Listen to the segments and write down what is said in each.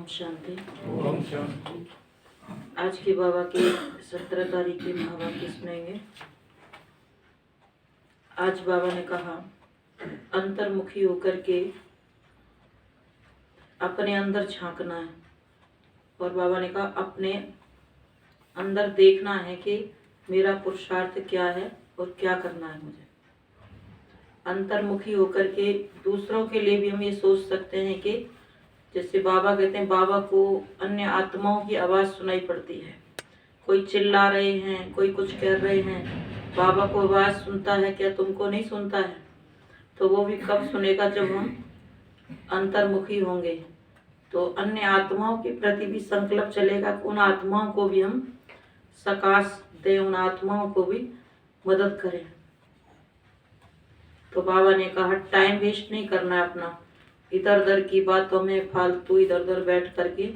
शांति। ओम शांति। आज के बाबा की 17 तारीख की महावाक्य सुनेंगे। आज बाबा ने कहा अंतर्मुखी होकर के अपने अंदर झांकना है, और बाबा ने कहा अपने अंदर देखना है कि मेरा पुरुषार्थ क्या है और क्या करना है मुझे। अंतर्मुखी होकर के दूसरों के लिए भी हम ये सोच सकते हैं कि जैसे बाबा कहते हैं, बाबा को अन्य आत्माओं की आवाज़ सुनाई पड़ती है, कोई चिल्ला रहे हैं, कोई कुछ कर रहे हैं, बाबा को आवाज़ सुनता है, क्या तुमको नहीं सुनता है? तो वो भी कब सुनेगा? जब हम अंतर्मुखी होंगे, तो अन्य आत्माओं के प्रति भी संकल्प चलेगा कि उन आत्माओं को भी हम सकाश दें, उन आत्माओं को भी मदद करें। तो बाबा ने कहा टाइम वेस्ट नहीं करना है अपना इधर उधर की बातों में, फालतू इधर उधर बैठ करके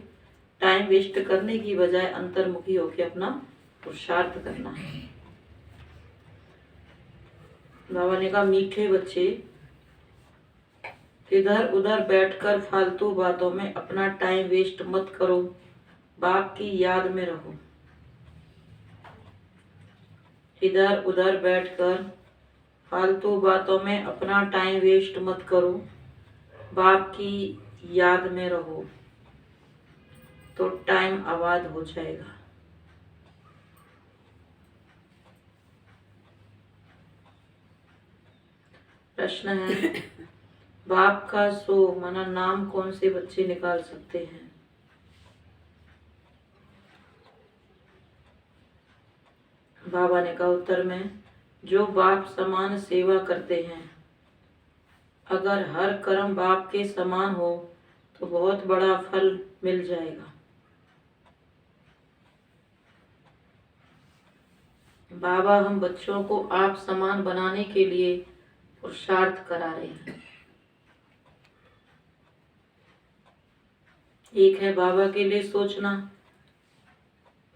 टाइम वेस्ट करने की बजाय अंतर्मुखी होकर अपना पुरुषार्थ करना है। बाबा ने कहा मीठे बच्चे इधर उधर बैठकर फालतू बातों में अपना टाइम वेस्ट मत करो, बाप की याद में रहो। इधर उधर बैठकर फालतू बातों में अपना टाइम वेस्ट मत करो, बाप की याद में रहो, तो टाइम आबाद हो जाएगा। प्रश्न है, बाप का सो माना नाम कौन से बच्चे निकाल सकते हैं? बाबा ने कहा उत्तर में, जो बाप समान सेवा करते हैं। अगर हर कर्म बाप के समान हो तो बहुत बड़ा फल मिल जाएगा। बाबा हम बच्चों को आप समान बनाने के लिए पुरुषार्थ करा रहे हैं। एक है बाबा के लिए सोचना,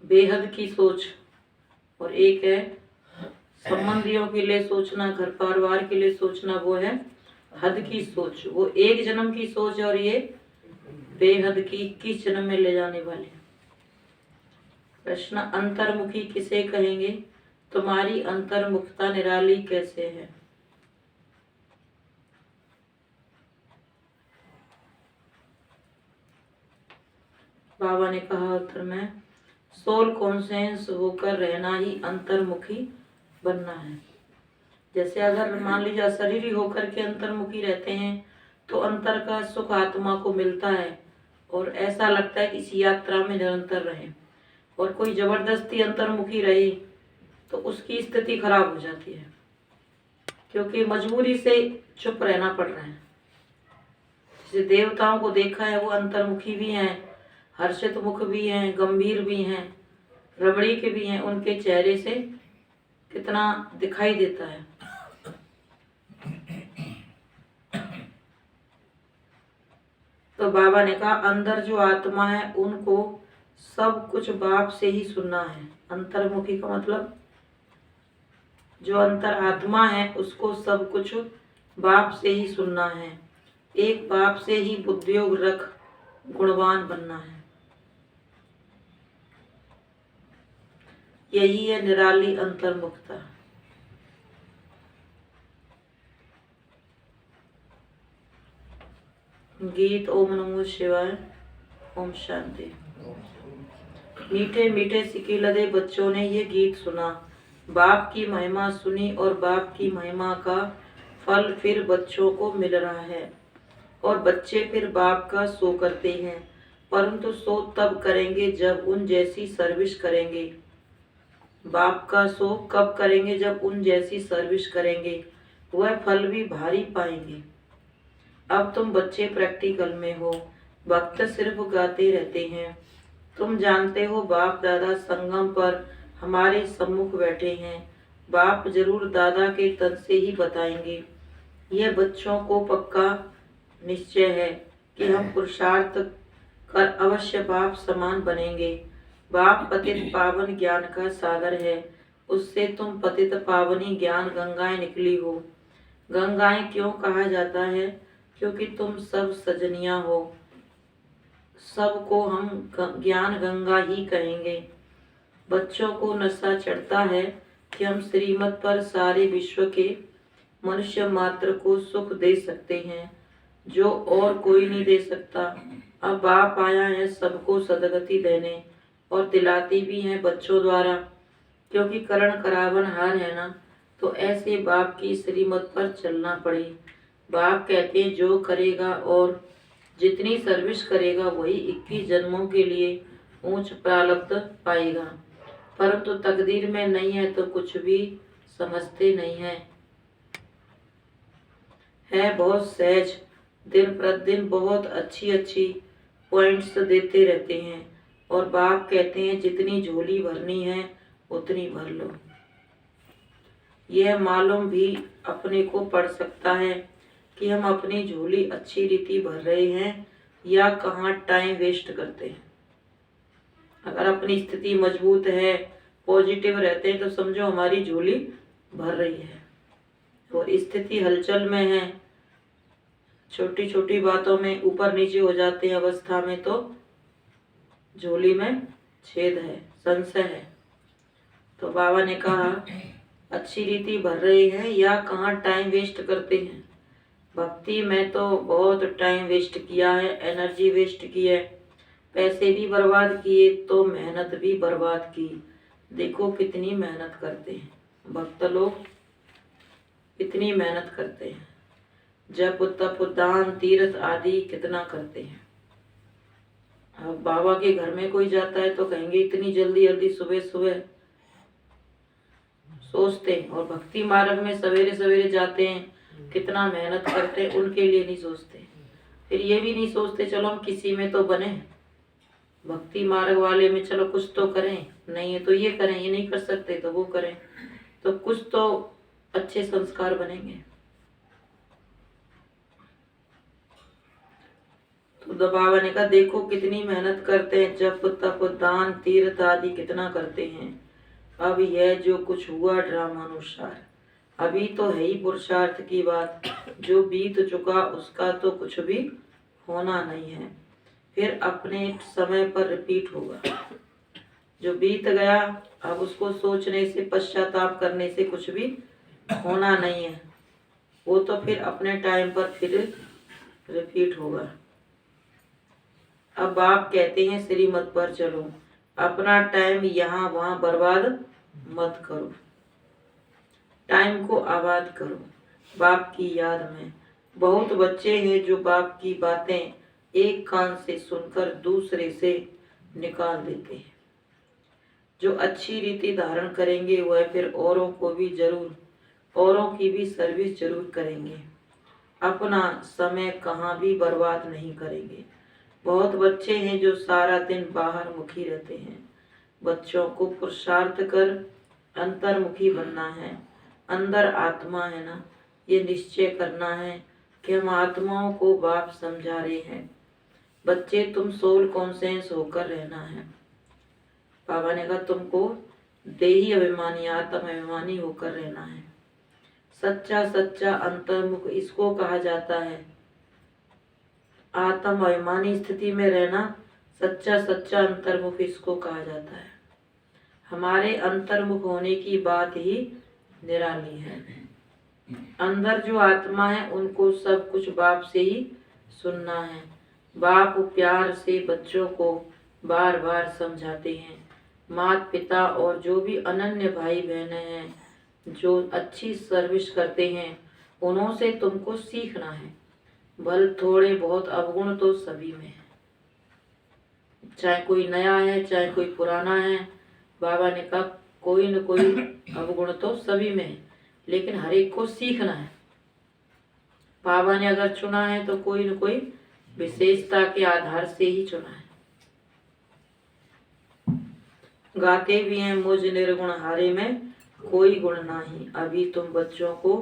बेहद की सोच, और एक है संबंधियों के लिए सोचना, घर परिवार के लिए सोचना, वो है हद की सोच। वो एक जन्म की सोच, और ये बेहद की 21 जन्म में ले जाने वाले। प्रश्न, अंतर्मुखी किसे कहेंगे? तुम्हारी अंतर्मुखता निराली कैसे है? बाबा ने कहा उत्तर में, सोल कॉन्शियस होकर रहना ही अंतर्मुखी बनना है। जैसे अगर मान लीजिए शरीरी होकर के अंतर्मुखी रहते हैं तो अंतर का सुख आत्मा को मिलता है, और ऐसा लगता है कि इस यात्रा में निरंतर रहे। और कोई जबरदस्ती अंतर्मुखी रहे तो उसकी स्थिति खराब हो जाती है, क्योंकि मजबूरी से चुप रहना पड़ रहा है। जैसे देवताओं को देखा है, वो अंतर्मुखी भी हैं, हर्षित मुख भी हैं, गंभीर भी हैं, रमणीक भी हैं, उनके चेहरे से कितना दिखाई देता है। तो बाबा ने कहा अंदर जो आत्मा है उनको सब कुछ बाप से ही सुनना है। अंतर्मुखी का मतलब जो अंतर आत्मा है उसको सब कुछ बाप से ही सुनना है। एक बाप से ही बुद्धियोग रख गुणवान बनना है। यही है निराली अंतर्मुखता। गीत ओम नमो शिवाय। ओम शांति। मीठे मीठे सिकी लदे बच्चों ने ये गीत सुना, बाप की महिमा सुनी, और बाप की महिमा का फल फिर बच्चों को मिल रहा है, और बच्चे फिर बाप का सो करते हैं, परंतु सो तब करेंगे जब उन जैसी सर्विस करेंगे। बाप का सो कब करेंगे? जब उन जैसी सर्विस करेंगे, वह फल भी भारी पाएंगे। अब तुम बच्चे प्रैक्टिकल में हो, भक्त सिर्फ गाते रहते हैं। तुम जानते हो बाप दादा संगम पर हमारे सम्मुख बैठे हैं। बाप जरूर दादा के तन से ही बताएंगे। यह बच्चों को पक्का निश्चय है कि हम पुरुषार्थ कर अवश्य बाप समान बनेंगे। बाप पतित पावन ज्ञान का सागर है, उससे तुम पतित पावनी ज्ञान गंगाएं निकली हो। गंगाएं क्यों कहा जाता है? क्योंकि तुम सब सजनियां हो। सबको हम ज्ञान गंगा ही कहेंगे। बच्चों को नशा चढ़ता है कि हम श्रीमत पर सारे विश्व के मनुष्य मात्र को सुख दे सकते हैं जो और कोई नहीं दे सकता। अब बाप आया है सबको सदगति देने और दिलाती भी हैं बच्चों द्वारा, क्योंकि करण करावन हार है ना, तो ऐसे बाप की श्रीमत पर चलना पड़े। बाप कहते हैं जो करेगा और जितनी सर्विस करेगा वही 21 जन्मों के लिए ऊंच प्रारब्ध पाएगा, परंतु तकदीर में नहीं है तो कुछ भी समझते नहीं है बहुत सहज। दिन प्रतिदिन बहुत अच्छी अच्छी पॉइंट्स देते रहते हैं और बाप कहते हैं जितनी झोली भरनी है उतनी भर लो। यह मालूम भी अपने को पड़ सकता है कि हम अपनी झोली अच्छी रीति भर रहे हैं या कहाँ टाइम वेस्ट करते हैं। अगर अपनी स्थिति मजबूत है, पॉजिटिव रहते हैं, तो समझो हमारी झोली भर रही है। और स्थिति हलचल में है, छोटी छोटी बातों में ऊपर नीचे हो जाते हैं अवस्था में, तो झोली में छेद है, संशय है। तो बाबा ने कहा अच्छी रीति भर रहे हैं या कहाँ टाइम वेस्ट करते हैं। भक्ति में तो बहुत टाइम वेस्ट किया है, एनर्जी वेस्ट की है, पैसे भी बर्बाद किए, तो मेहनत भी बर्बाद की। देखो कितनी मेहनत करते हैं भक्त लोग, कितनी मेहनत करते हैं, जप तप दान तीर्थ आदि कितना करते हैं। अब बाबा के घर में कोई जाता है तो कहेंगे इतनी जल्दी जल्दी सुबह सुबह सोचते हैं, और भक्ति मार्ग में सवेरे सवेरे जाते हैं कितना मेहनत करते हैं, उनके लिए नहीं सोचते। फिर ये भी नहीं सोचते चलो हम किसी में तो बने, भक्ति मार्ग वाले में चलो कुछ तो करें, नहीं है तो ये करें, ये नहीं कर सकते तो वो करें, तो कुछ तो अच्छे संस्कार बनेंगे। तो बाबा ने कहा देखो कितनी मेहनत करते हैं, जप तप दान तीर्थ आदि कितना करते हैं। अब यह जो कुछ हुआ ड्रामा अनुसार, अभी तो है ही पुरुषार्थ की बात, जो बीत चुका उसका तो कुछ भी होना नहीं है, फिर अपने समय पर रिपीट होगा। जो बीत गया अब उसको सोचने से पश्चाताप करने से कुछ भी होना नहीं है, वो तो फिर अपने टाइम पर फिर रिपीट होगा। अब बाप कहते हैं श्रीमत पर चलो, अपना टाइम यहाँ वहाँ बर्बाद मत करो, टाइम को आबाद करो बाप की याद में। बहुत बच्चे हैं जो बाप की बातें एक कान से सुनकर दूसरे से निकाल देते हैं। जो अच्छी रीति धारण करेंगे वह फिर औरों को भी जरूर, औरों की भी सर्विस जरूर करेंगे, अपना समय कहाँ भी बर्बाद नहीं करेंगे। बहुत बच्चे हैं जो सारा दिन बाहर मुखी रहते हैं। बच्चों को पुरुषार्थ कर अंतर्मुखी बनना है। अंदर आत्मा है ना, ये निश्चय करना है कि हम आत्माओं को बाप समझा रहे हैं। बच्चे तुम सोल कॉन्शियस होकर रहना है। बाबा ने कहा तुमको देही अभिमानी आत्म अभिमानी होकर रहना है। सच्चा सच्चा अंतर्मुख इसको कहा जाता है। आत्म अभिमानी स्थिति में रहना सच्चा सच्चा अंतर्मुख इसको कहा जाता है। हमारे अंतर्मुख होने की बात ही निराली है। अंदर जो आत्मा है उनको सब कुछ बाप से ही सुनना है। बाप प्यार से बच्चों को बार बार समझाते हैं। माता पिता और जो भी अनन्य भाई बहन हैं जो अच्छी सर्विस करते हैं उन्हों से तुमको सीखना है। बल थोड़े बहुत अवगुण तो सभी में है, चाहे कोई नया है चाहे कोई पुराना है। बाबा ने कहा कोई न कोई अवगुण तो सभी में है, लेकिन हर एक को सीखना है। बाबा ने अगर चुना है तो कोई न कोई विशेषता के आधार से ही चुना है। गाते भी हैं मुझ निर्गुण हारे में कोई गुण नहीं। अभी तुम बच्चों को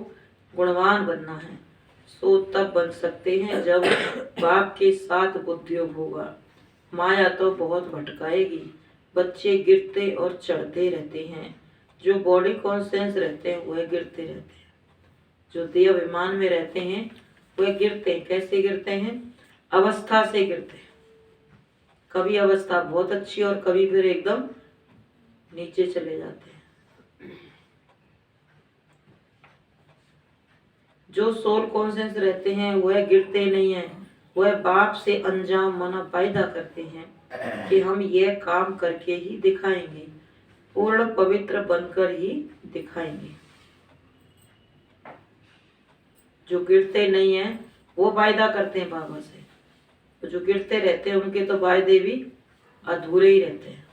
गुणवान बनना है, सो तब बन सकते हैं जब बाप के साथ बुद्धियोग होगा। माया तो बहुत भटकाएगी। बच्चे गिरते और चढ़ते रहते हैं। जो बॉडी कॉन्शियस रहते हैं वह गिरते रहते हैं। जो देह अभिमान में रहते हैं वह गिरते हैं। कैसे गिरते हैं? अवस्था से गिरते हैं। कभी अवस्था बहुत अच्छी और कभी फिर एकदम नीचे चले जाते हैं। जो सोल कॉन्शियस रहते हैं वह गिरते नहीं हैं, वह बाप से अंजाम माना वायदा करते हैं कि हम यह काम करके ही दिखाएंगे, पूर्ण पवित्र बनकर ही दिखाएंगे। जो गिरते नहीं हैं वो वायदा करते हैं बाबा से, तो जो गिरते रहते हैं उनके तो वायदे भी अधूरे ही रहते हैं।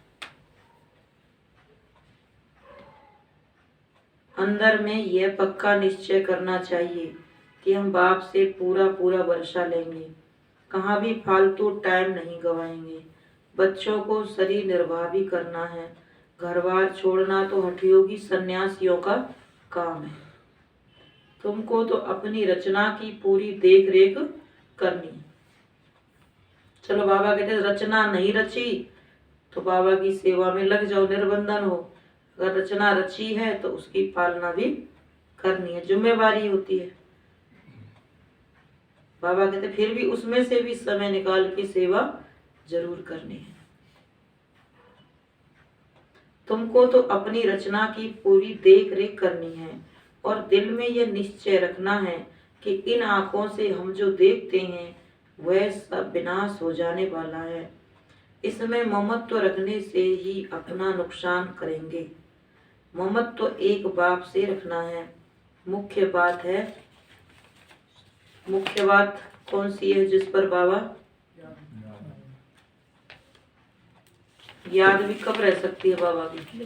अंदर में यह पक्का निश्चय करना चाहिए कि हम बाप से पूरा पूरा भरोसा लेंगे, कहाँ भी फालतू टाइम नहीं गवाएंगे। बच्चों को शरीर निर्वाह भी करना है, घर बार छोड़ना तो हठयोगी सन्यासियों का काम है। तुमको तो अपनी रचना की पूरी देख रेख करनी है। चलो बाबा कहते रचना नहीं रची तो बाबा की सेवा में लग जाओ, निर्बंधन हो। अगर रचना रची है तो उसकी पालना भी करनी है, जिम्मेवारी होती है। बाबा कहते फिर भी उसमें से भी समय निकाल के सेवा जरूर करनी है। तुमको तो अपनी रचना की पूरी देख रेख करनी है और दिल में यह निश्चय रखना है कि इन आंखों से हम जो देखते हैं वह सब विनाश हो जाने वाला है। इसमें ममत्व रखने से ही अपना नुकसान करेंगे। ममत्व एक बाप से रखना है। मुख्य बात कौन सी है जिस पर बाबा याद भी कब रह सकती है बाबा की?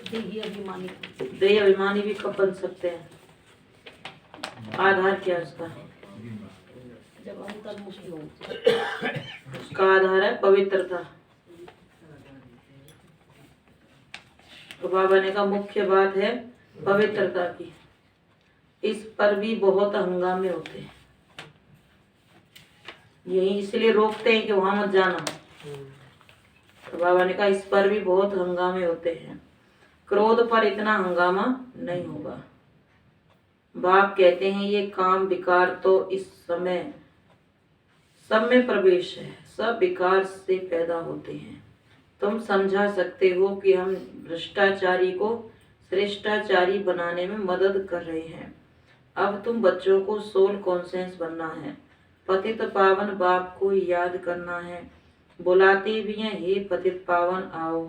देह अभिमानी भी कब बन सकते हैं? आधार क्या है उसका? उसका आधार है पवित्रता। तो बाबा ने कहा मुख्य बात है पवित्रता की। इस पर भी बहुत हंगामे होते हैं, यही इसलिए रोकते हैं कि वहां मत जाना। तो बाबा ने कहा इस पर भी बहुत हंगामे होते हैं, क्रोध पर इतना हंगामा नहीं होगा। बाप कहते हैं ये काम विकार तो इस समय सब में प्रवेश है, सब विकार से पैदा होते हैं। तुम समझा सकते हो कि हम भ्रष्टाचारी को श्रेष्ठाचारी बनाने में मदद कर रहे हैं। अब तुम बच्चों को सोल कॉन्शियस बनना है, पतित पावन बाप को याद करना है। बुलाते भी हैं हे पतित पावन आओ,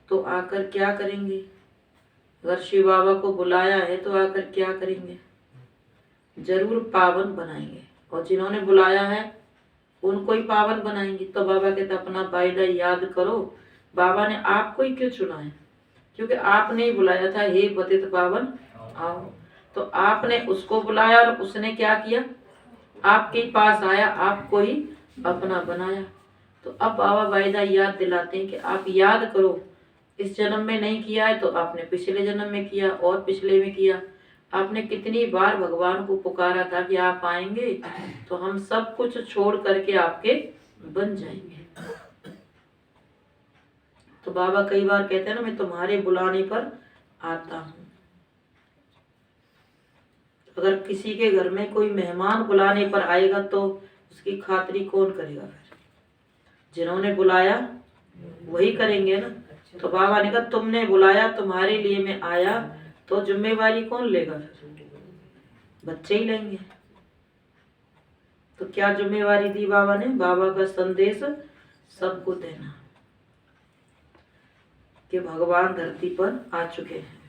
तो आकर क्या करेंगे? अगर शिव बाबा को बुलाया है तो आकर क्या करेंगे? जरूर पावन बनाएंगे, और जिन्होंने बुलाया है उनको ही पावन बनाएंगे। तो बाबा कहते अपना वायदा याद करो। बाबा ने आपको ही क्यों चुना है? क्योंकि आपने ही बुलाया था हे पतित पावन आओ। तो आपने उसको बुलाया और उसने क्या किया? आपके पास आया, आपको ही अपना बनाया। तो अब बाबा वायदा याद दिलाते हैं कि आप याद करो, इस जन्म में नहीं किया है तो आपने पिछले जन्म में किया और पिछले में किया। आपने कितनी बार भगवान को पुकारा था कि आप आएंगे तो हम सब कुछ छोड़ करके आपके बन जाएंगे। तो बाबा कई बार कहते हैं ना मैं तुम्हारे बुलाने पर आता हूँ। अगर किसी के घर में कोई मेहमान बुलाने पर आएगा तो उसकी खातिरी कौन करेगा? फिर जिन्होंने बुलाया वही करेंगे ना। तो बाबा ने कहा तुमने बुलाया, तुम्हारे लिए मैं आया, तो जिम्मेवारी कौन लेगा? फिर बच्चे ही लेंगे। तो क्या जिम्मेवारी दी बाबा ने? बाबा का संदेश सबको देना कि भगवान धरती पर आ चुके हैं।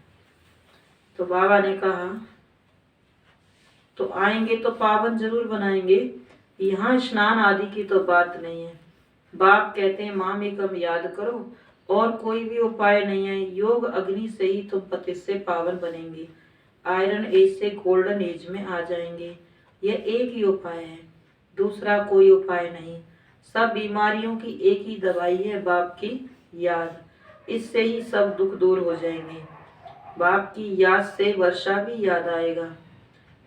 तो बाबा ने कहा तो आएंगे तो पावन जरूर बनाएंगे, यहाँ स्नान आदि की तो बात नहीं है। बाप कहते हैं माँ में कम याद करो, और कोई भी उपाय नहीं है। योग अग्नि से ही तुम पति से पावन बनेंगे, आयरन एज से गोल्डन एज में आ जाएंगे। यह एक ही उपाय है, दूसरा कोई उपाय नहीं। सब बीमारियों की एक ही दवाई है, बाप की याद। इससे ही सब दुख दूर हो जाएंगे। बाप की याद से वर्षा भी याद आएगा।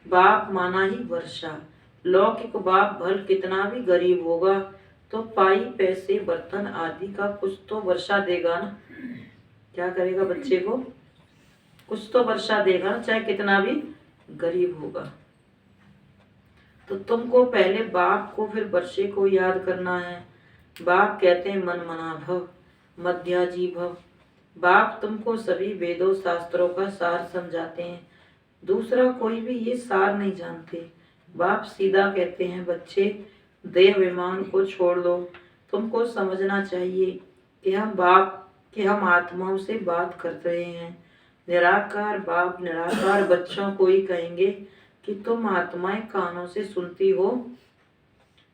बाप माना ही वर्षा। लौकिक बाप भल कितना भी गरीब होगा तो पाई पैसे बर्तन आदि का कुछ तो वर्षा देगा ना। क्या करेगा? बच्चे को कुछ तो वर्षा देगा ना, चाहे कितना भी गरीब होगा। तो तुमको पहले बाप को फिर वर्षे को याद करना है। बाप कहते हैं मन मना भव मध्याजी भव। बाप तुमको सभी वेदों शास्त्रों का सार समझाते हैं, दूसरा कोई भी ये सार नहीं जानते। बाप सीधा कहते हैं बच्चे देह अभिमान को छोड़ दो, तुमको समझना चाहिए कि हम आत्माओं से बात कर रहे हैं। निराकार बाप निराकार बच्चों को ही कहेंगे कि तुम आत्माएं कानों से सुनती हो।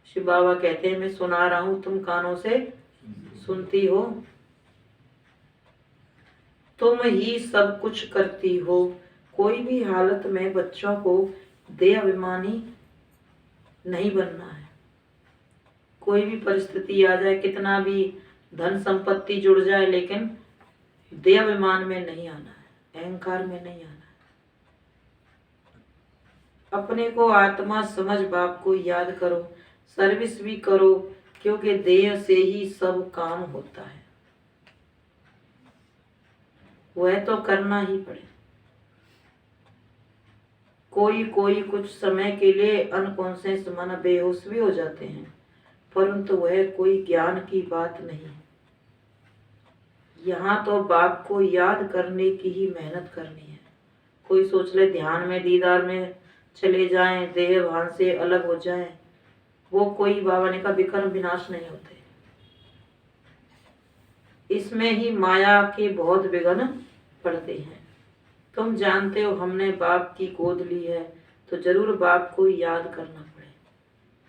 शिव बाबा कहते हैं मैं सुना रहा हूं, तुम कानों से सुनती हो, तुम ही सब कुछ करती हो। कोई भी हालत में बच्चों को देह अभिमानी नहीं बनना है। कोई भी परिस्थिति आ जाए, कितना भी धन संपत्ति जुड़ जाए, लेकिन देह अभिमान में नहीं आना है, अहंकार में नहीं आना है। अपने को आत्मा समझ बाप को याद करो, सर्विस भी करो, क्योंकि देह से ही सब काम होता है, वह तो करना ही पड़े। कोई कुछ समय के लिए अनकॉन्शियस माना बेहोश भी हो जाते हैं, परंतु वह कोई ज्ञान की बात नहीं। यहाँ तो बाप को याद करने की ही मेहनत करनी है। कोई सोच ले ध्यान में दीदार में चले जाएं, देह भान से अलग हो जाएं, वो कोई बाबा ने कहा विकर्म विनाश नहीं होते। इसमें ही माया के बहुत विघ्न पड़ते हैं। तुम जानते हो हमने बाप की गोद ली है, तो जरूर बाप को याद करना पड़े।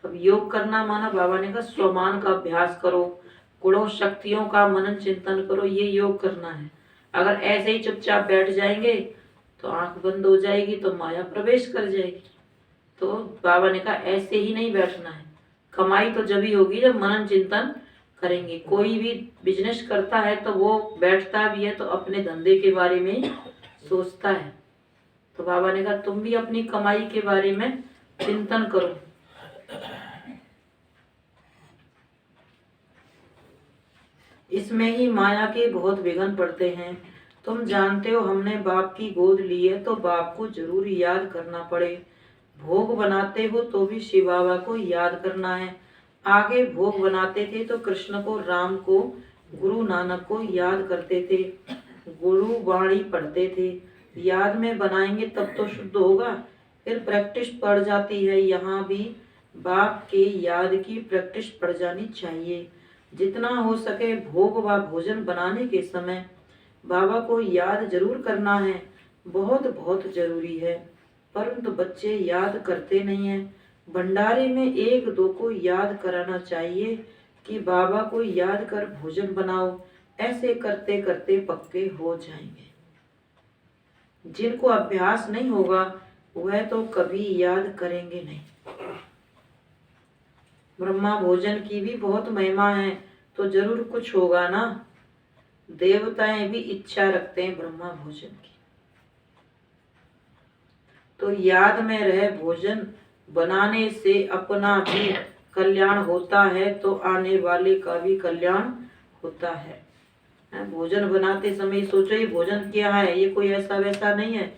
अब योग करना माना बाबा ने कहा स्वमान का अभ्यास करो, गुणों शक्तियों का मनन चिंतन करो, ये योग करना है। अगर ऐसे ही चुपचाप बैठ जाएंगे तो आंख बंद हो जाएगी, तो माया प्रवेश कर जाएगी। तो बाबा ने कहा ऐसे ही नहीं बैठना है। कमाई तो जब ही होगी जब मनन चिंतन करेंगे। कोई भी बिजनेस करता है तो वो बैठता भी है तो अपने धंधे के बारे में सोचता है। तो बाबा ने कहा तुम भी अपनी कमाई के बारे में चिंतन करो। इसमें ही माया के बहुत विघ्न पड़ते हैं। तुम जानते हो हमने बाप की गोद ली है, तो बाप को जरूर याद करना पड़े। भोग बनाते हो तो भी शिव बाबा को याद करना है। आगे भोग बनाते थे तो कृष्ण को, राम को, गुरु नानक को याद करते थे, गुरु वाणी पढ़ते थे। याद में बनाएंगे तब तो शुद्ध होगा। फिर प्रैक्टिस पड़ जाती है। यहाँ भी बाप के याद की प्रैक्टिस पड़ जानी चाहिए। जितना हो सके भोग व भोजन बनाने के समय बाबा को याद जरूर करना है, बहुत बहुत जरूरी है। परंतु बच्चे याद करते नहीं हैं। भंडारे में एक दो को याद कराना चाहिए कि बाबा को याद कर भोजन बनाओ। ऐसे करते करते पक्के हो जाएंगे। जिनको अभ्यास नहीं होगा वह तो कभी याद करेंगे नहीं। ब्रह्मा भोजन की भी बहुत महिमा है, तो जरूर कुछ होगा ना। देवताएं भी इच्छा रखते हैं ब्रह्मा भोजन की। तो याद में रहे भोजन बनाने से अपना भी कल्याण होता है, तो आने वाले का भी कल्याण होता है। भोजन बनाते समय सोचो ये भोजन क्या है, ये कोई ऐसा वैसा नहीं है,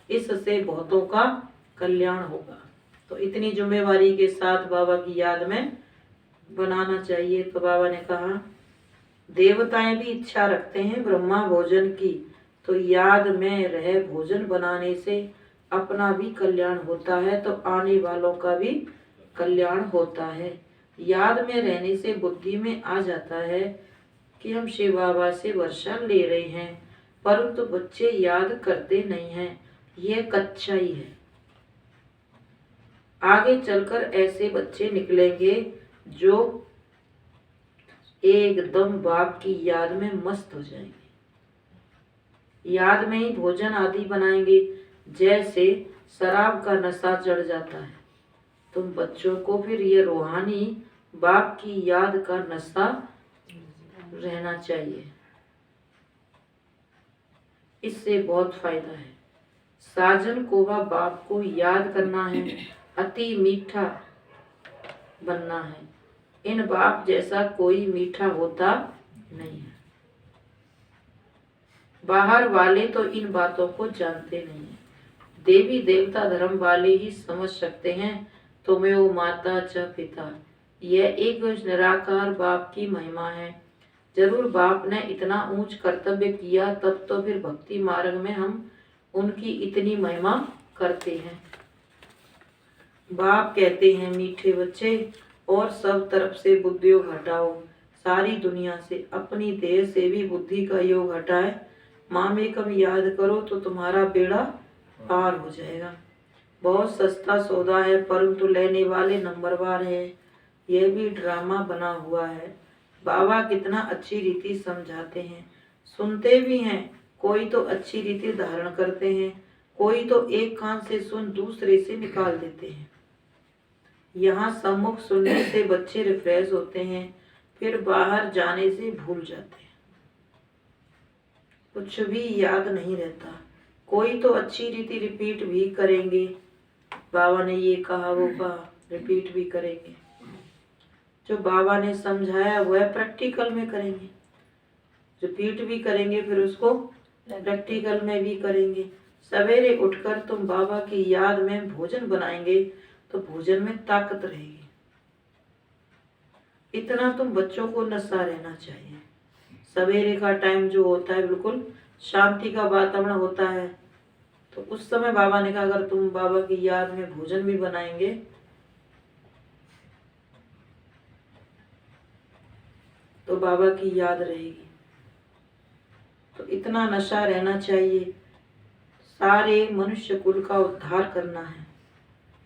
इससे बहुतों का कल्याण होगा। तो इतनी जिम्मेवारी के साथ बाबा की याद में बनाना चाहिए। तो बाबा ने कहा देवताएं भी इच्छा रखते हैं ब्रह्मा भोजन की, तो याद में रहे भोजन बनाने से अपना भी कल्याण होता है, तो आने वालों का भी कल्याण होता है। याद में रहने से बुद्धि में आ जाता है कि हम शिव बाबा से वर्षा ले रहे हैं, परंतु बच्चे याद करते नहीं हैं। यह कच्चाई है। आगे चलकर ऐसे बच्चे निकलेंगे जो एकदम बाप की याद में मस्त हो जाएंगे। याद में ही भोजन आदि बनाएंगे। जैसे शराब का नशा चढ़ जाता है, तुम बच्चों को फिर ये रूहानी बाप की याद का नशा रहना चाहिए। इससे बहुत फायदा है। साजन को व बाप को याद करना है, अति मीठा बनना है। इन बाप जैसा कोई मीठा होता नहीं है। बाहर वाले तो इन बातों को जानते नहीं है। देवी देवता धर्म वाले ही समझ सकते हैं। तुम्हें वो माता च पिता, यह एक निराकार बाप की महिमा है। जरूर बाप ने इतना ऊंच कर्तव्य किया, तब तो फिर भक्ति मार्ग में हम उनकी इतनी महिमा करते हैं। बाप कहते हैं, मीठे बच्चे, और सब तरफ से बुद्धि योग हटाओ, सारी दुनिया से, अपनी देह से भी बुद्धि का योग हटाए, मामेकम याद करो तो तुम्हारा बेड़ा पार हो जाएगा। बहुत सस्ता सौदा है, परंतु लेने वाले नंबरवार है। यह भी ड्रामा बना हुआ है। बाबा कितना अच्छी रीति समझाते हैं, सुनते भी हैं। कोई तो अच्छी रीति धारण करते हैं, कोई तो एक कान से सुन दूसरे से निकाल देते हैं। यहाँ सम्मुख सुनने से बच्चे रिफ्रेश होते हैं, फिर बाहर जाने से भूल जाते हैं, कुछ भी याद नहीं रहता। कोई तो अच्छी रीति रिपीट भी करेंगे, बाबा ने ये कहा वो कहा, रिपीट भी करेंगे। जो बाबा ने समझाया वह प्रैक्टिकल में करेंगे, रिपीट भी करेंगे, फिर उसको प्रैक्टिकल में भी करेंगे। सवेरे उठकर तुम बाबा की याद में भोजन बनाएंगे तो भोजन में ताकत रहेगी। इतना तुम बच्चों को नशा रहना चाहिए। सवेरे का टाइम जो होता है बिल्कुल शांति का वातावरण होता है, तो उस समय बाबा ने कहा अगर तुम बाबा की याद में भोजन भी बनाएंगे तो बाबा की याद रहेगी। तो इतना नशा रहना चाहिए। सारे मनुष्य कुल का उद्धार करना है।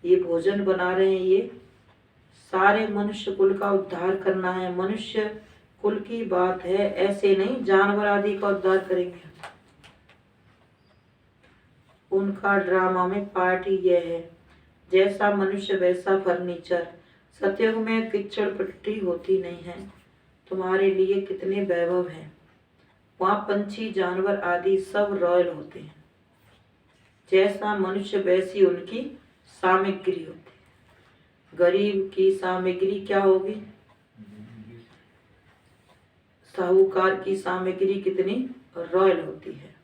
ये भोजन बना रहे हैं, ये सारे मनुष्य कुल का उद्धार करना है। मनुष्य कुल की बात है, ऐसे नहीं जानवर आदि का उद्धार करेंगे। उनका ड्रामा में पार्ट ही यह है, जैसा मनुष्य वैसा फर्नीचर। सतयुग में किचड़ पट्टी होती नहीं है। तुम्हारे लिए कितने वैभव हैं। वहाँ पंछी जानवर आदि सब रॉयल होते हैं। जैसा मनुष्य वैसी उनकी सामग्री होती है। गरीब की सामग्री क्या होगी? साहूकार की सामग्री कितनी रॉयल होती है।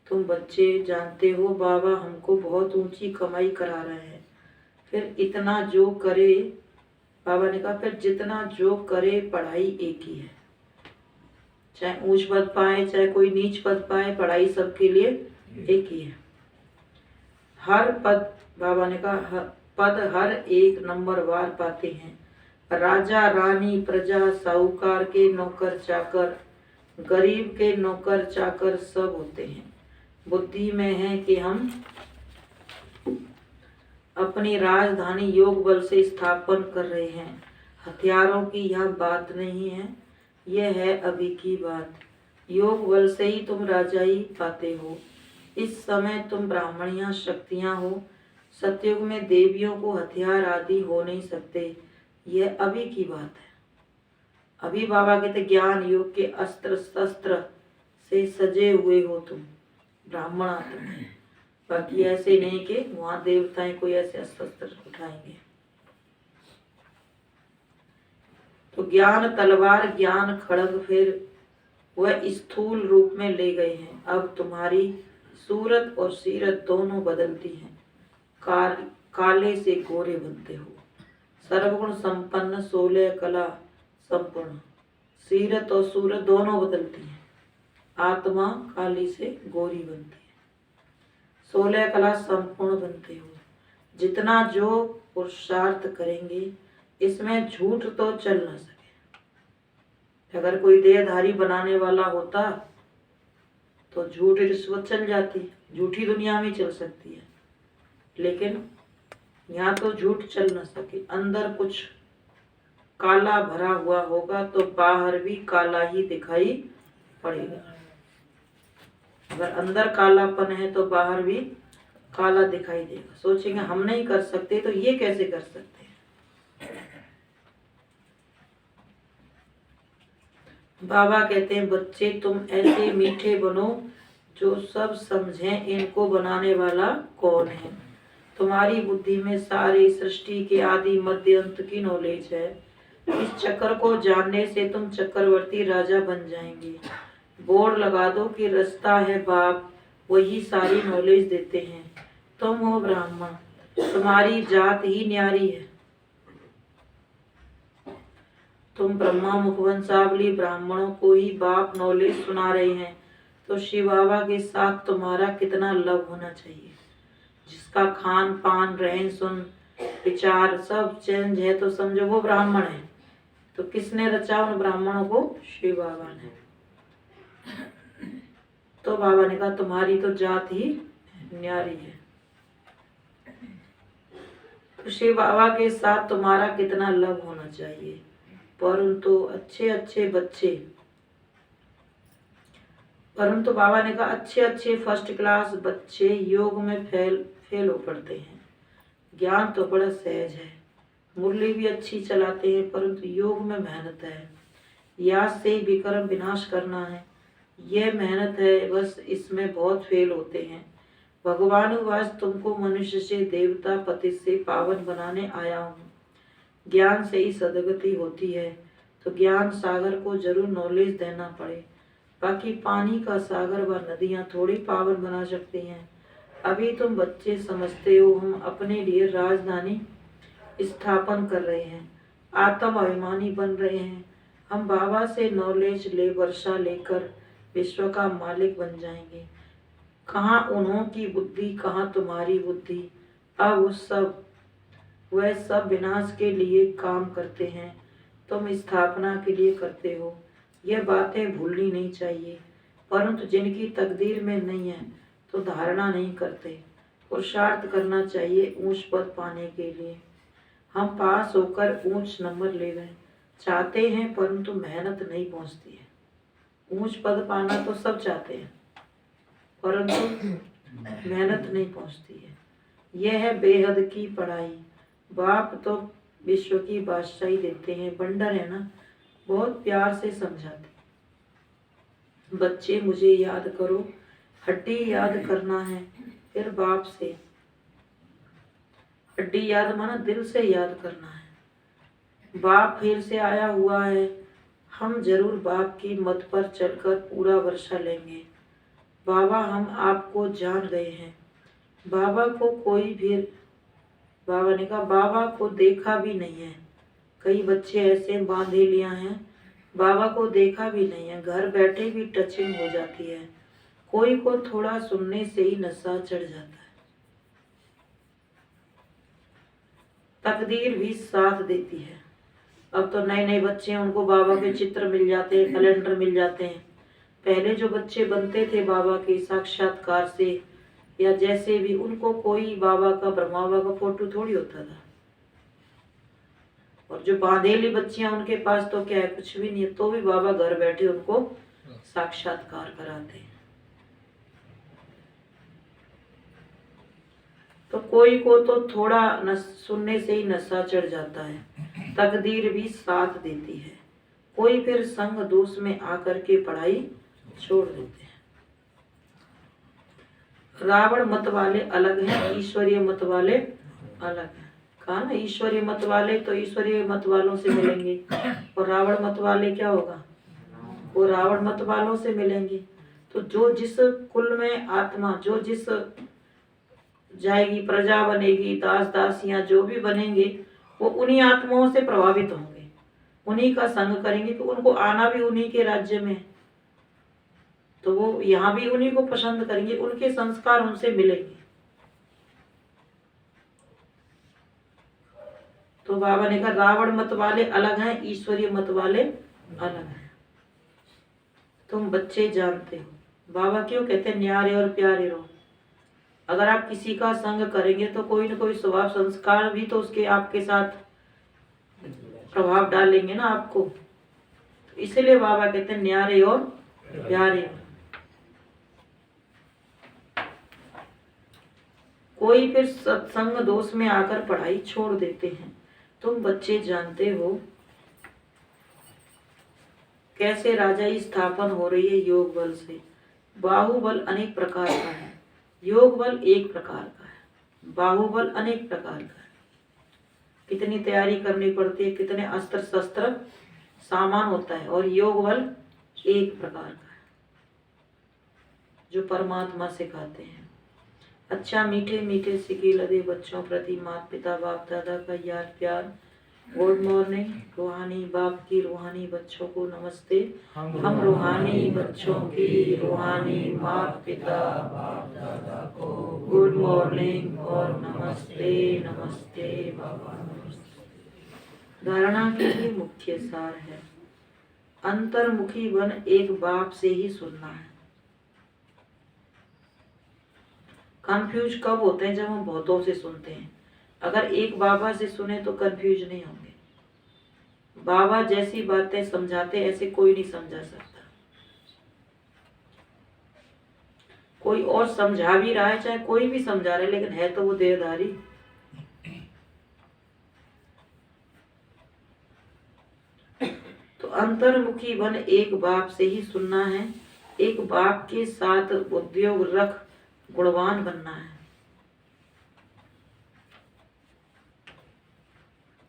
तुम बच्चे जानते हो बाबा हमको बहुत ऊंची कमाई करा रहे हैं। फिर इतना जो करे, बाबा ने कहा फिर जितना जो करे पढ़ाई एक ही है। चाहे ऊंच पद पाए चाहे कोई नीच पद पाए, पढ़ाई सबके लिए एक ही है। हर पद, बाबा ने कहा पद हर एक नंबरवार पाते हैं। राजा रानी प्रजा साहूकार के नौकर चाकर, गरीब के नौकर चाकर सब होते हैं। बुद्धि में है कि हम अपनी राजधानी योग बल से स्थापन कर रहे हैं। हथियारों की यह बात नहीं है, यह है अभी की बात। योग बल से ही तुम राजाई पाते हो। इस समय तुम ब्राह्मणियां शक्तियां हो। सतयुग में देवियों को हथियार आदि हो नहीं सकते। यह अभी की बात है। अभी बाबा कहते ज्ञान योग के अस्त्र शस्त्र से सजे हुए हो तुम, ब्राह्मण आत्मा है। बाकी ऐसे नहीं कि वहां देवताएं कोई ऐसे अस्त्र उठाएंगे। तो ज्ञान तलवार ज्ञान खड़ग फिर वह स्थूल रूप में ले गए हैं। अब तुम्हारी सूरत और सीरत दोनों बदलती हैं। काले से गोरे बनते हो। सर्वगुण संपन्न 16 कला संपूर्ण। सीरत और सूरत दोनों बदलती हैं। आत्मा काली से गोरी बनती है, 16 कला संपूर्ण बनते हो। जितना जो पुरुषार्थ करेंगे इसमें झूठ तो चल ना सके। अगर कोई देहधारी बनाने वाला होता तो झूठ रिश्वत चल जाती, झूठी दुनिया में चल सकती है। लेकिन यहाँ तो झूठ चल ना सके। अंदर कुछ काला भरा हुआ होगा तो बाहर भी काला ही दिखाई पड़ेगा। अगर अंदर कालापन है तो बाहर भी काला दिखाई देगा। सोचेंगे हम नहीं कर सकते तो ये कैसे कर सकते हैं। बाबा कहते हैं बच्चे तुम ऐसे मीठे बनो जो सब समझें इनको बनाने वाला कौन है। तुम्हारी बुद्धि में सारी सृष्टि के आदि मध्य अंत की नॉलेज है। इस चक्र को जानने से तुम चक्रवर्ती राजा बन जाएंगे। बोर्ड लगा दो कि रास्ता है बाप, वही सारी नॉलेज देते हैं। तुम हो ब्राह्मण, तुम्हारी जात ही न्यारी है। तुम ब्रह्मा मुखवंशावली ब्राह्मणों को ही बाप नॉलेज सुना रहे हैं, तो शिव बाबा के साथ तुम्हारा कितना लव होना चाहिए। जिसका खान पान रहन सहन विचार सब चेंज है, तो समझो वो ब्राह्मण है। तो किसने रचा उन ब्राह्मणों को? शिव बाबा ने। तो बाबा ने कहा तुम्हारी तो जात ही न्यारी है। तो शिव बाबा के साथ तुम्हारा कितना लव होना चाहिए। परंतु बाबा ने कहा अच्छे फर्स्ट क्लास बच्चे योग में फेल हो पड़ते हैं। ज्ञान तो बड़ा सहज है, मुरली भी अच्छी चलाते हैं, परंतु योग में मेहनत है। याद से ही विक्रम विनाश करना है, यह मेहनत है, बस इसमें बहुत फेल होते हैं। भगवानुवास तुमको मनुष्य से देवता पति से पावन बनाने आया हूँ। ज्ञान से ही सदगति होती है, तो ज्ञान सागर को जरूर नॉलेज देना पड़े। बाकी पानी का सागर व नदियाँ थोड़ी पावन बना सकती हैं। अभी तुम बच्चे समझते हो हम अपने लिए राजधानी स्थापन कर रहे हैं, आत्म अभिमानी बन रहे हैं। हम बाबा से नॉलेज ले वर्षा लेकर विश्व का मालिक बन जाएंगे। कहाँ उन्हों की बुद्धि, कहाँ तुम्हारी बुद्धि। अब वह सब विनाश के लिए काम करते हैं, तुम स्थापना के लिए करते हो। यह बातें भूलनी नहीं चाहिए। परंतु जिनकी तकदीर में नहीं है तो धारणा नहीं करते। पुरुषार्थ करना चाहिए ऊंच पद पाने के लिए। हम पास होकर ऊंच नंबर ले गए चाहते हैं, परंतु मेहनत नहीं पहुंचती है। ऊंच पद पाना तो सब चाहते हैं, परंतु मेहनत नहीं पहुंचती है। यह है बेहद की पढ़ाई। बाप तो विश्व की बादशाही देते हैं, बंडर है ना, बहुत प्यार से समझाते। बच्चे मुझे याद करो, हड्डी याद करना है, फिर बाप से। हड्डी याद माना दिल से याद करना है। बाप फिर से आया हुआ है, हम जरूर बाप की मत पर चलकर पूरा वर्षा लेंगे। बाबा हम आपको जान गए हैं। बाबा ने कहा बाबा को देखा भी नहीं है। कई बच्चे ऐसे बांधे लिया हैं, बाबा को देखा भी नहीं है, घर बैठे भी टचिंग हो जाती है। कोई को थोड़ा सुनने से ही नशा चढ़ जाता है। तकदीर भी साथ देती है। अब तो नए नए बच्चे हैं, उनको बाबा के चित्र मिल जाते हैं, कैलेंडर मिल जाते हैं। पहले जो बच्चे बनते थे बाबा के साक्षात्कार से या जैसे भी, उनको कोई बाबा का ब्रह्मा बाबा का फोटो थोड़ी होता था। और जो बांधेली बच्चियां, उनके पास तो क्या है, कुछ भी नहीं है, तो भी बाबा घर बैठे उनको साक्षात्कार कराते हैं। तो कोई को तो थोड़ा सुनने से ही नशा चढ़ जाता है। तकदीर भी साथ देती है। कोई फिर संग दोष में आकर के पढ़ाई छोड़ देते हैं। रावण मत वाले अलग हैं, ईश्वरीय मत वाले अलग हैं। कहा ना, ईश्वरीय मत वाले तो ईश्वरीय मत वालों से मिलेंगे, और रावण मत वाले क्या होगा, वो रावण मत वालों से मिलेंगे। तो जो जिस कुल में आत्मा, जो जिस जाएगी, प्रजा बनेगी, दास दासियां जो भी बनेंगे, वो उन्हीं आत्माओं से प्रभावित होंगे, उन्हीं का संग करेंगे। तो उनको आना भी उन्हीं के राज्य में, तो वो यहाँ भी उन्हीं को पसंद करेंगे, उनके संस्कार उनसे मिलेंगे। तो बाबा ने कहा रावण मत वाले अलग हैं, ईश्वरीय मत वाले अलग हैं। तुम बच्चे जानते हो बाबा क्यों कहते हैं न्यारे और प्यारे रहो। अगर आप किसी का संग करेंगे तो कोई ना कोई स्वभाव संस्कार भी तो उसके आपके साथ प्रभाव डालेंगे ना आपको। तो इसलिए बाबा कहते हैं न्यारे और प्यारे। कोई फिर सत्संग दोष में आकर पढ़ाई छोड़ देते हैं। तुम बच्चे जानते हो कैसे राजाई स्थापन हो रही है योग बल से। बाहुबल अनेक प्रकार का है, योग बल एक प्रकार का है, बाहुबल अनेक प्रकार का है। कितनी तैयारी करनी पड़ती है, कितने अस्त्र शस्त्र सामान होता है, और योग बल एक प्रकार का है जो परमात्मा सिखाते हैं। अच्छा मीठे मीठे सिके लदे बच्चों प्रति माता पिता बाप दादा का याद प्यार गुड मॉर्निंग। रूहानी बाप की रूहानी बच्चों को नमस्ते। हम रूहानी बच्चों की रूहानी माता पिता बाप दादा को गुड मॉर्निंग और नमस्ते नमस्ते बाबा नमस्ते। धारणा के लिए मुख्य सार है, अंतर्मुखी बन एक बाप से ही सुनना है। कंफ्यूज कब होते हैं? जब हम बहुतों से सुनते हैं। अगर एक बाबा से सुने तो कंफ्यूज नहीं होंगे। बाबा जैसी बातें समझाते ऐसे कोई नहीं समझा सकता। कोई और समझा भी रहा है, चाहे कोई भी समझा रहा है, लेकिन है तो वो देहधारी। तो अंतर्मुखी बन एक बाप से ही सुनना है। एक बाप के साथ उद्योग रख गुणवान बनना है।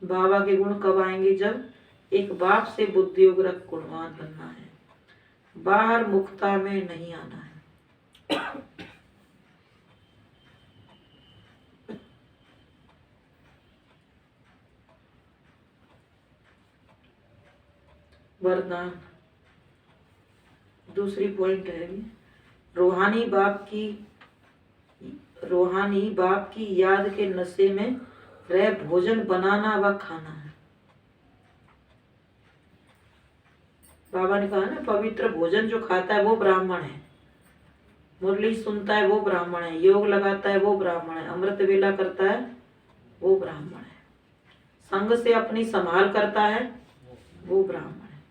बाबा के गुण कब आएंगे? जब एक बाप से बुद्धियोग रख गुणवान बनना है। बाहर मुक्ता में नहीं आना है। वरदान दूसरी पॉइंट है, रूहानी बाप की याद के नशे में रह भोजन बनाना व खाना है। बाबा ने कहा ना, पवित्र भोजन जो खाता है वो ब्राह्मण है, मुरली सुनता है वो ब्राह्मण है, योग लगाता है वो ब्राह्मण है, अमृत वेला करता है वो ब्राह्मण है, संग से अपनी संभाल करता है वो ब्राह्मण है।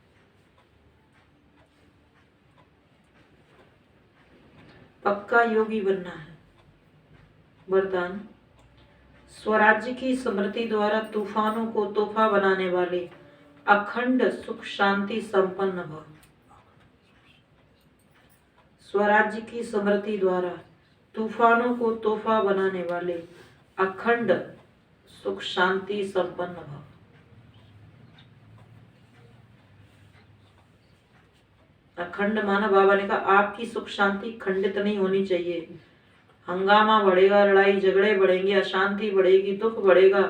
पक्का योगी बनना है। वरदान स्वराज्य की स्मृति द्वारा तूफानों को तोहफा बनाने वाले अखंड सुख शांति संपन्न भव। स्वराज्य की स्मृति द्वारा तूफानों को तोहफा बनाने वाले अखंड सुख शांति संपन्न भव। अखंड माना, बाबा ने कहा आपकी सुख शांति खंडित नहीं होनी चाहिए। हंगामा बढ़ेगा, लड़ाई झगड़े बढ़ेंगे, अशांति बढ़ेगी, दुख बढ़ेगा,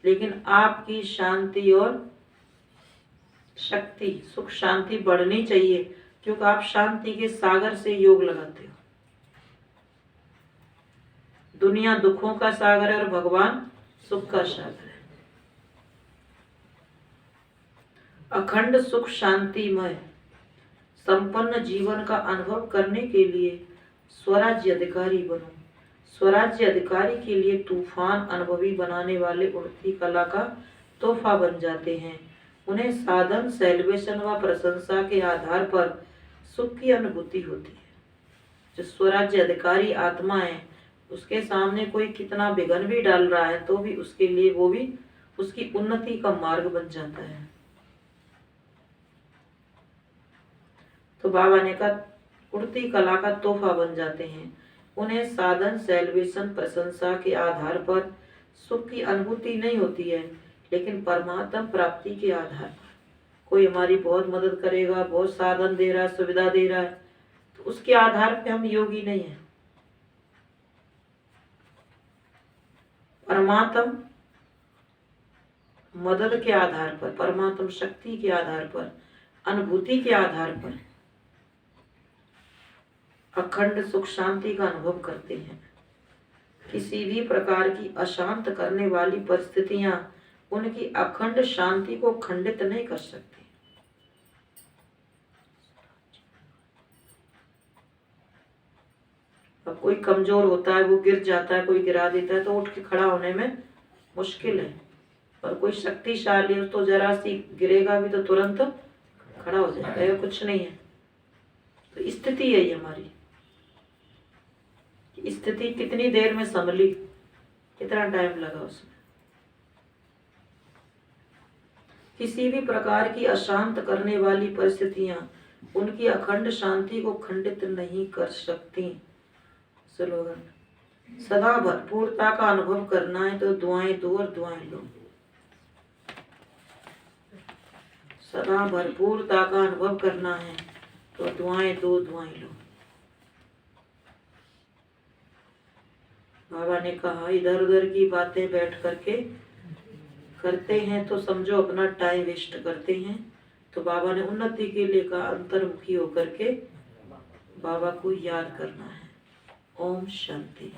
लेकिन आपकी शांति और शक्ति सुख शांति बढ़नी चाहिए, क्योंकि आप शांति के सागर से योग लगाते हो। दुनिया दुखों का सागर है और भगवान सुख का सागर है। अखंड सुख शांतिमय संपन्न जीवन का अनुभव करने के लिए स्वराज्य अधिकारी बनो। स्वराज्य अधिकारी के लिए तूफान अनुभवी बनाने वाले उड़ती कला का तोहफा बन जाते हैं। उन्हें साधन, सेलिब्रेशन व प्रशंसा के आधार पर सुख की अनुभूति होती है। जो स्वराज्य अधिकारी आत्मा है, उसके सामने कोई कितना विघ्न भी डाल रहा है तो भी उसके लिए वो भी उसकी उन्नति का मार्ग बन जाता है। तो बाबा ने कहा उड़ती कला का तोहफा बन जाते हैं। उन्हें साधन, सेलिब्रेशन, प्रशंसा के आधार पर सुख की अनुभूति नहीं होती है, लेकिन परमात्मा प्राप्ति के आधार पर। कोई हमारी बहुत मदद करेगा, बहुत साधन दे रहा है, सुविधा दे रहा है, तो उसके आधार पे हम योगी नहीं है। परमात्मा मदद के आधार पर, परमात्मा शक्ति के आधार पर, अनुभूति के आधार पर अखंड सुख शांति का अनुभव करते हैं। किसी भी प्रकार की अशांत करने वाली परिस्थितियां उनकी अखंड शांति को खंडित नहीं कर सकती। अब कोई कमजोर होता है, वो गिर जाता है, कोई गिरा देता है तो उठ के खड़ा होने में मुश्किल है, पर कोई शक्तिशाली हो तो जरा सी गिरेगा भी तो तुरंत खड़ा हो जाएगा, कुछ नहीं है। तो स्थिति है हमारी, स्थिति कितनी देर में संभली, कितना टाइम लगा उसमें। किसी भी प्रकार की अशांत करने वाली परिस्थितियां उनकी अखंड शांति को खंडित नहीं कर सकती। स्लोगन सदा भरपूरता का अनुभव करना है तो दुआएं दो और दुआएं लो। सदा भरपूरता का अनुभव करना है तो दुआएं दो, दुआएं लो। बाबा ने कहा इधर उधर की बातें बैठ करके करते हैं तो समझो अपना टाइम वेस्ट करते हैं। तो बाबा ने उन्नति के लिए कहा अंतर्मुखी होकर के बाबा को याद करना है। ओम शांति।